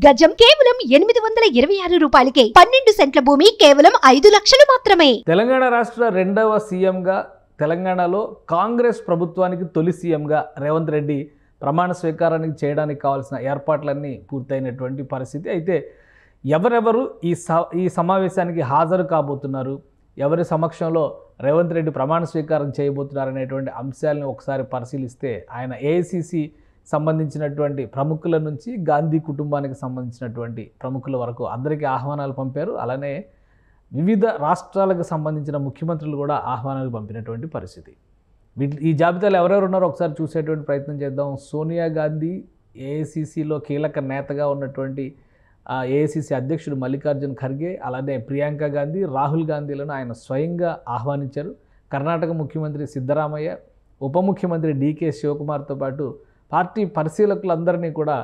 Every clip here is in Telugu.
గజం కేవలం 826 రూపాయలకే. 12 సెంట్ల భూమి కేవలం 5 లక్షలు మాత్రమే. తెలంగాణ రాష్ట్ర రెండవ సీఎంగా తెలంగాణలో కాంగ్రెస్ ప్రభుత్వానికి తొలి సీఎంగా రేవంత్ రెడ్డి ప్రమాణ స్వీకారానికి చేయడానికి కావాల్సిన ఏర్పాట్లన్నీ పూర్తయినటువంటి పరిస్థితి. అయితే ఎవరెవరు ఈ సమావేశానికి హాజరు కాబోతున్నారు, ఎవరి సమక్షంలో రేవంత్ రెడ్డి ప్రమాణ స్వీకారం చేయబోతున్నారు అనేటువంటి అంశాలను ఒకసారి పరిశీలిస్తే ఆయన ఏఐసిసి సంబంధించినటువంటి ప్రముఖుల నుంచి గాంధీ కుటుంబానికి సంబంధించినటువంటి ప్రముఖుల వరకు అందరికీ ఆహ్వానాలు పంపారు. అలానే వివిధ రాష్ట్రాలకు సంబంధించిన ముఖ్యమంత్రులు కూడా ఆహ్వానాలు పంపినటువంటి పరిస్థితి. ఈ జాబితాలో ఎవరెవరు ఉన్నారో ఒకసారి చూసేటువంటి ప్రయత్నం చేద్దాం. సోనియా గాంధీ ఏఐసిసిలో కీలక నేతగా ఉన్నటువంటి ఏఐసిసి అధ్యక్షుడు మల్లికార్జున్ ఖర్గే, అలానే ప్రియాంక గాంధీ, రాహుల్ గాంధీలను ఆయన స్వయంగా ఆహ్వానించారు. కర్ణాటక ముఖ్యమంత్రి సిద్ధరామయ్య, ఉప ముఖ్యమంత్రి డికే శివకుమార్తో పాటు పార్టీ పరిశీలకులందరినీ కూడా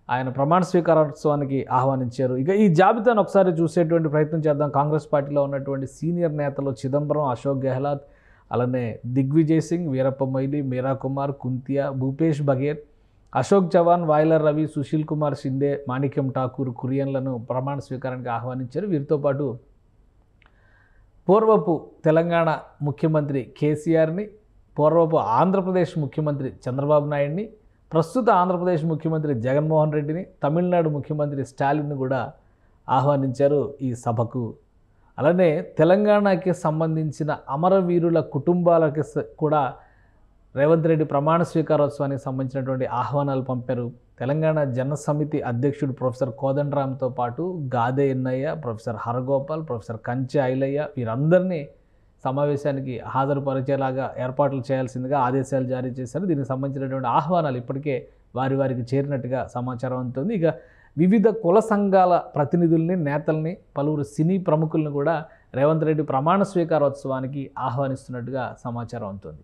ఆయన ప్రమాణ స్వీకారోత్సవానికి ఆహ్వానించారు. ఇక ఈ జాబితాను ఒకసారి చూసేటువంటి ప్రయత్నం చేద్దాం. కాంగ్రెస్ పార్టీలో ఉన్నటువంటి సీనియర్ నేతలు చిదంబరం, అశోక్ గెహ్లాట్, అలానే దిగ్విజయ్ సింగ్, వీరప్ప మొయిలీ, మీరా కుమార్, కుంతియా, భూపేష్ బఘేల్, అశోక్ చవాన్, వాయిలర్ రవి, సుశీల్ కుమార్ షిండే, మాణిక్యం ఠాకూర్, కురియన్లను ప్రమాణ స్వీకారానికి ఆహ్వానించారు. వీరితో పాటు పూర్వపు తెలంగాణ ముఖ్యమంత్రి కేసీఆర్ని, పూర్వపు ఆంధ్రప్రదేశ్ ముఖ్యమంత్రి చంద్రబాబు నాయుడిని, ప్రస్తుత ఆంధ్రప్రదేశ్ ముఖ్యమంత్రి జగన్మోహన్ రెడ్డిని, తమిళనాడు ముఖ్యమంత్రి స్టాలిన్ను కూడా ఆహ్వానించారు ఈ సభకు. అలానే తెలంగాణకి సంబంధించిన అమరవీరుల కుటుంబాలకి కూడా రేవంత్ రెడ్డి ప్రమాణ స్వీకారోత్సవానికి సంబంధించినటువంటి ఆహ్వానాలు పంపారు. తెలంగాణ జన సమితి అధ్యక్షుడు ప్రొఫెసర్ కోదండరామ్తో పాటు గాదే ఎన్నయ్య, ప్రొఫెసర్ హరగోపాల్, ప్రొఫెసర్ కంచె ఐలయ్య వీరందరినీ సమావేశానికి హాజరుపరిచేలాగా ఏర్పాట్లు చేయాల్సిందిగా ఆదేశాలు జారీ చేశారు. దీనికి సంబంధించినటువంటి ఆహ్వానాలు ఇప్పటికే వారికి చేరినట్టుగా సమాచారం అందుతుంది. ఇక వివిధ కుల సంఘాల ప్రతినిధుల్ని, నేతల్ని, పలువురు సినీ ప్రముఖులను కూడా రేవంత్ రెడ్డి ప్రమాణ స్వీకారోత్సవానికి ఆహ్వానిస్తున్నట్టుగా సమాచారం అందుతుంది.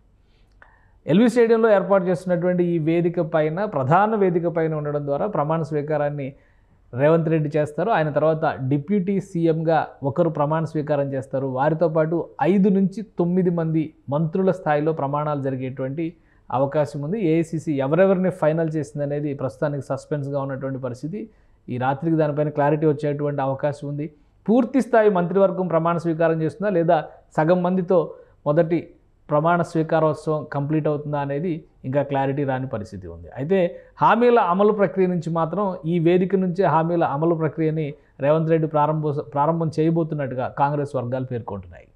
ఎల్వి స్టేడియంలో ఏర్పాటు చేస్తున్నటువంటి ఈ వేదిక పైన, ప్రధాన వేదిక పైన ఉండడం ద్వారా ప్రమాణ స్వీకారాన్ని రేవంత్ రెడ్డి చేస్తారు. ఆయన తర్వాత డిప్యూటీ సీఎంగా ఒకరు ప్రమాణ స్వీకారం చేస్తారు. వారితో పాటు 5 నుంచి 9 మంది మంత్రుల స్థాయిలో ప్రమాణాలు జరిగేటువంటి అవకాశం ఉంది. ఏఐసిసి ఎవరెవరిని ఫైనల్ చేసింది అనేది ప్రస్తుతానికి సస్పెన్స్గా ఉన్నటువంటి పరిస్థితి. ఈ రాత్రికి దానిపైన క్లారిటీ వచ్చేటువంటి అవకాశం ఉంది. పూర్తి స్థాయి మంత్రివర్గం ప్రమాణ స్వీకారం చేస్తుందా లేదా సగం మందితో మొదటి ప్రమాణ స్వీకారోత్సవం కంప్లీట్ అవుతుందా అనేది ఇంకా క్లారిటీ రాని పరిస్థితి ఉంది. అయితే హామీల అమలు ప్రక్రియ నుంచి మాత్రం ఈ వేదిక నుంచే హామీల అమలు ప్రక్రియని రేవంత్ రెడ్డి ప్రారంభం చేయబోతున్నట్టుగా కాంగ్రెస్ వర్గాలు పేర్కొంటున్నాయి.